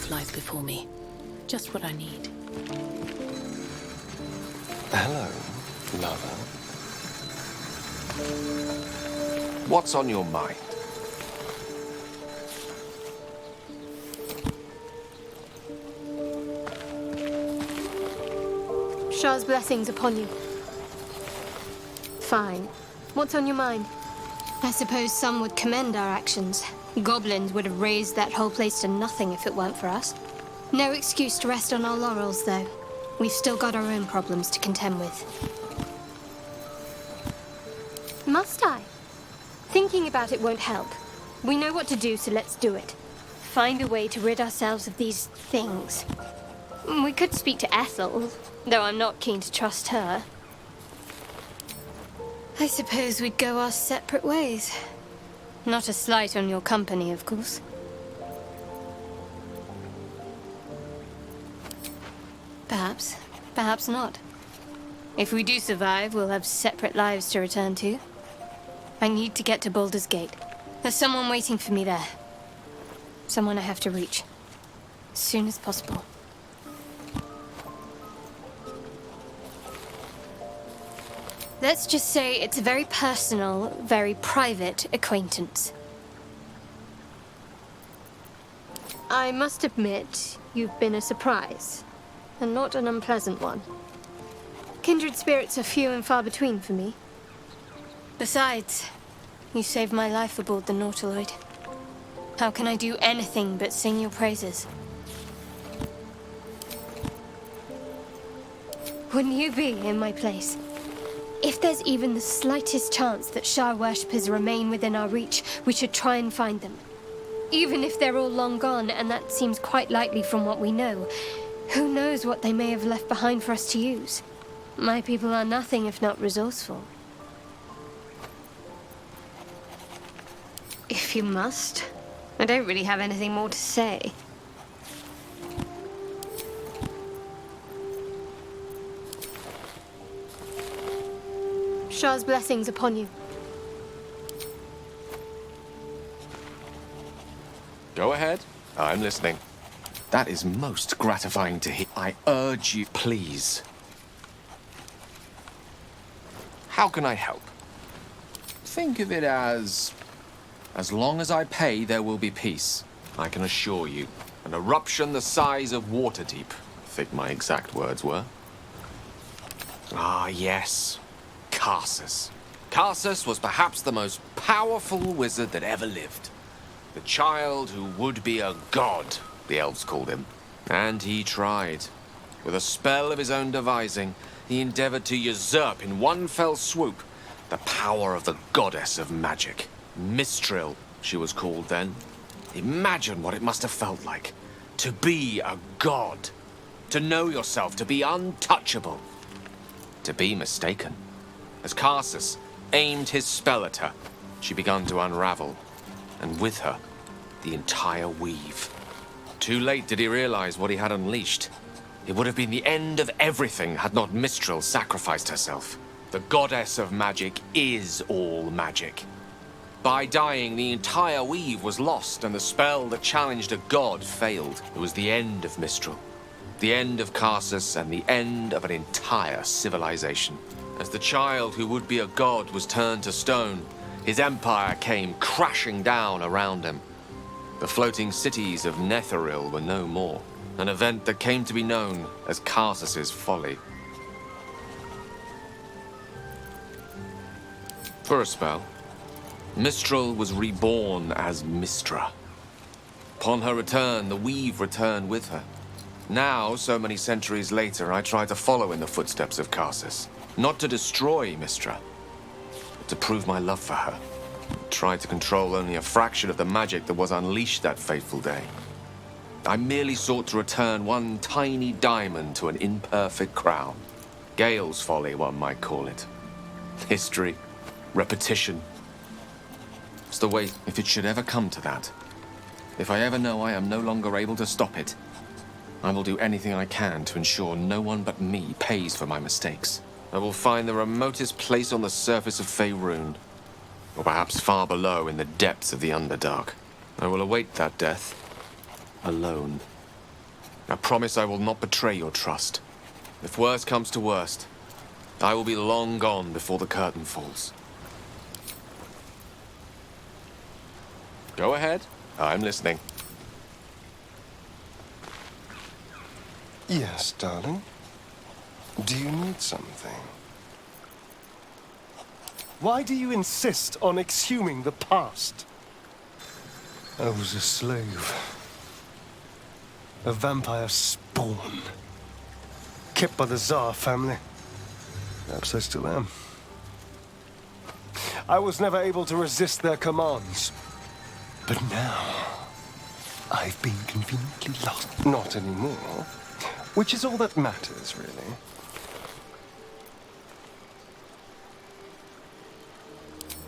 Lies before me. Just what I need. Hello, lover. What's on your mind? Shah's blessings upon you. Fine. What's on your mind? I suppose some would commend our actions. Goblins would have razed that whole place to nothing if it weren't for us. No excuse to rest on our laurels, though. We've still got our own problems to contend with. Must I? Thinking about it won't help. We know what to do, so let's do it. Find a way to rid ourselves of these things. We could speak to Ethel, though I'm not keen to trust her. I suppose we'd go our separate ways. Not a slight on your company, of course. Perhaps. Perhaps not. If we do survive, we'll have separate lives to return to. I need to get to Baldur's Gate. There's someone waiting for me there. Someone I have to reach. As soon as possible. Let's just say it's a very personal, very private acquaintance. I must admit, you've been a surprise, and not an unpleasant one. Kindred spirits are few and far between for me. Besides, you saved my life aboard the Nautiloid. How can I do anything but sing your praises? Wouldn't you be in my place? If there's even the slightest chance that Shah worshippers remain within our reach, we should try and find them. Even if they're all long gone, and that seems quite likely from what we know, who knows what they may have left behind for us to use? My people are nothing if not resourceful. If you must. I don't really have anything more to say. Shah's blessings upon you. Go ahead. I'm listening. That is most gratifying to hear. I urge you, please. How can I help? Think of it as long as I pay, there will be peace. I can assure you. An eruption the size of Waterdeep, I think my exact words were. Ah, yes. Karsus. Karsus was perhaps the most powerful wizard that ever lived. The child who would be a god, the elves called him. And he tried. With a spell of his own devising, he endeavored to usurp in one fell swoop the power of the goddess of magic. Mistral, she was called then. Imagine what it must have felt like. To be a god. To know yourself, to be untouchable. To be mistaken. As Karsus aimed his spell at her, she began to unravel, and with her, the entire weave. Too late did he realize what he had unleashed. It would have been the end of everything had not Mistral sacrificed herself. The goddess of magic is all magic. By dying, the entire weave was lost, and the spell that challenged a god failed. It was the end of Mistral, the end of Karsus, and the end of an entire civilization. As the child who would be a god was turned to stone, his empire came crashing down around him. The floating cities of Netheril were no more, an event that came to be known as Karsus's folly. For a spell, Mistral was reborn as Mistra. Upon her return, the weave returned with her. Now, so many centuries later, I try to follow in the footsteps of Karsus. Not to destroy Mistra, but to prove my love for her. Try to control only a fraction of the magic that was unleashed that fateful day. I merely sought to return one tiny diamond to an imperfect crown. Gale's folly, one might call it. History, repetition. It's the way, if it should ever come to that. If I ever know I am no longer able to stop it, I will do anything I can to ensure no one but me pays for my mistakes. I will find the remotest place on the surface of Faerun, or perhaps far below in the depths of the Underdark. I will await that death, alone. I promise I will not betray your trust. If worst comes to worst, I will be long gone before the curtain falls. Go ahead. I'm listening. Yes, darling. Do you need something? Why do you insist on exhuming the past? I was a slave. A vampire spawn. Kept by the Tsar family. Perhaps I still am. I was never able to resist their commands. But now, I've been conveniently lost. Not anymore. Which is all that matters, really.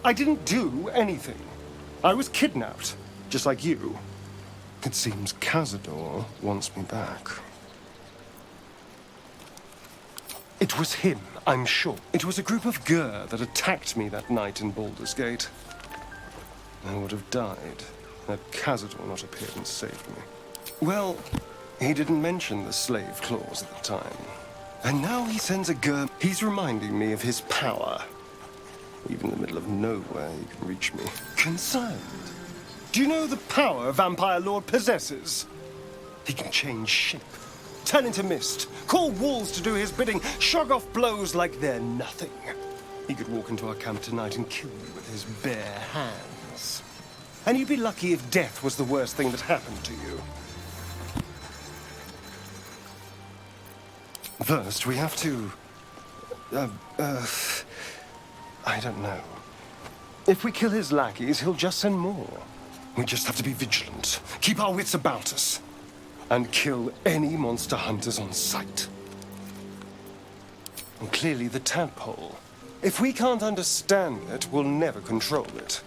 I didn't do anything. I was kidnapped, just like you. It seems Cazador wants me back. It was him, I'm sure. It was a group of Gur that attacked me that night in Baldur's Gate. I would have died had Cazador not appeared and saved me. Well, he didn't mention the slave clause at the time. And now he sends a Gur. He's reminding me of his power. Even in the middle of nowhere, he can reach me. Concerned. Do you know the power Vampire Lord possesses? He can change shape, turn into mist, call walls to do his bidding, shrug off blows like they're nothing. He could walk into our camp tonight and kill you with his bare hands. And you'd be lucky if death was the worst thing that happened to you. First, we have to... I don't know. If we kill his lackeys, he'll just send more. We just have to be vigilant, keep our wits about us, and kill any monster hunters on sight. And clearly the tadpole. If we can't understand it, we'll never control it.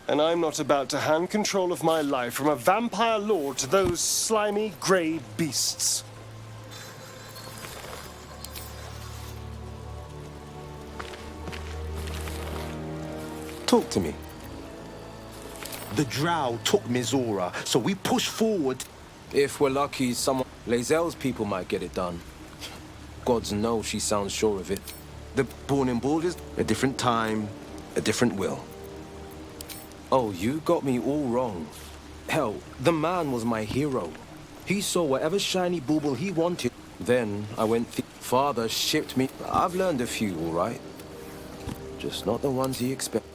And I'm not about to hand control of my life from a vampire lord to those slimy, grey beasts. Talk to me. The Drow took Mizora, so we push forward. If we're lucky, someone... Lae'zel's people might get it done. Gods know she sounds sure of it. The born in Baldur's, a different time, a different will. Oh, you got me all wrong. Hell, the man was my hero. He saw whatever shiny bauble he wanted. Then I went... Father shipped me... I've learned a few, all right? Just not the ones he expected.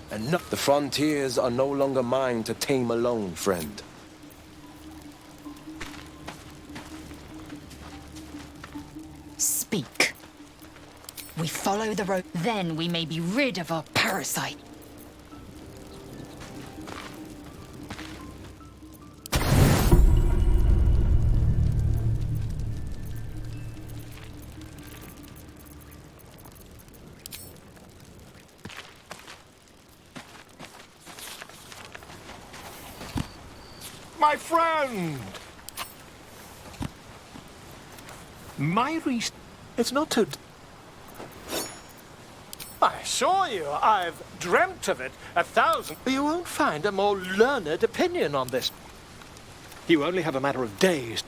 And the frontiers are no longer mine to tame alone, friend. Speak. We follow the road, then we may be rid of our parasite. My friend! My It's not too... I assure you, I've dreamt of it 1,000. You won't find a more learned opinion on this. You only have a matter of days.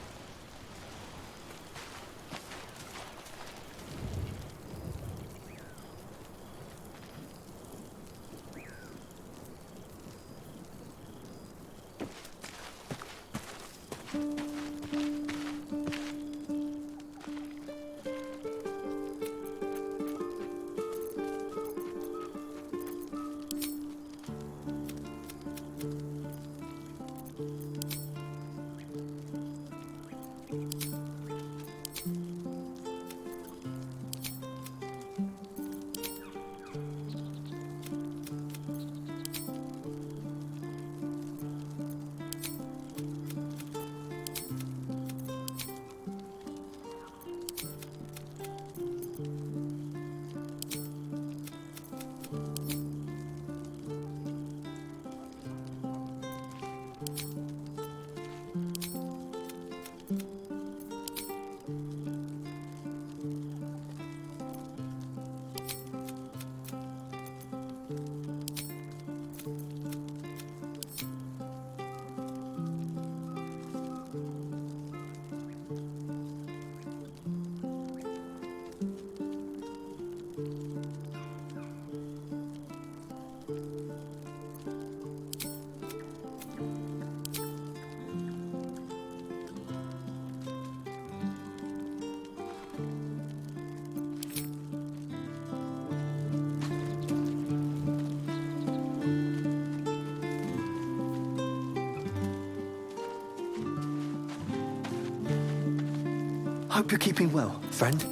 Hope you're keeping well, friend.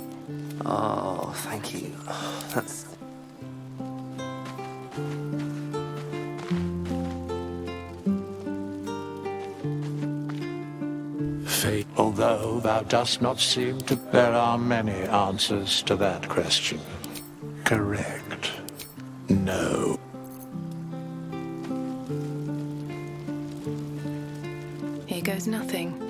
Oh, thank you. That's... Fate, although thou dost not seem to... There are many answers to that question. Correct. No. Here goes nothing.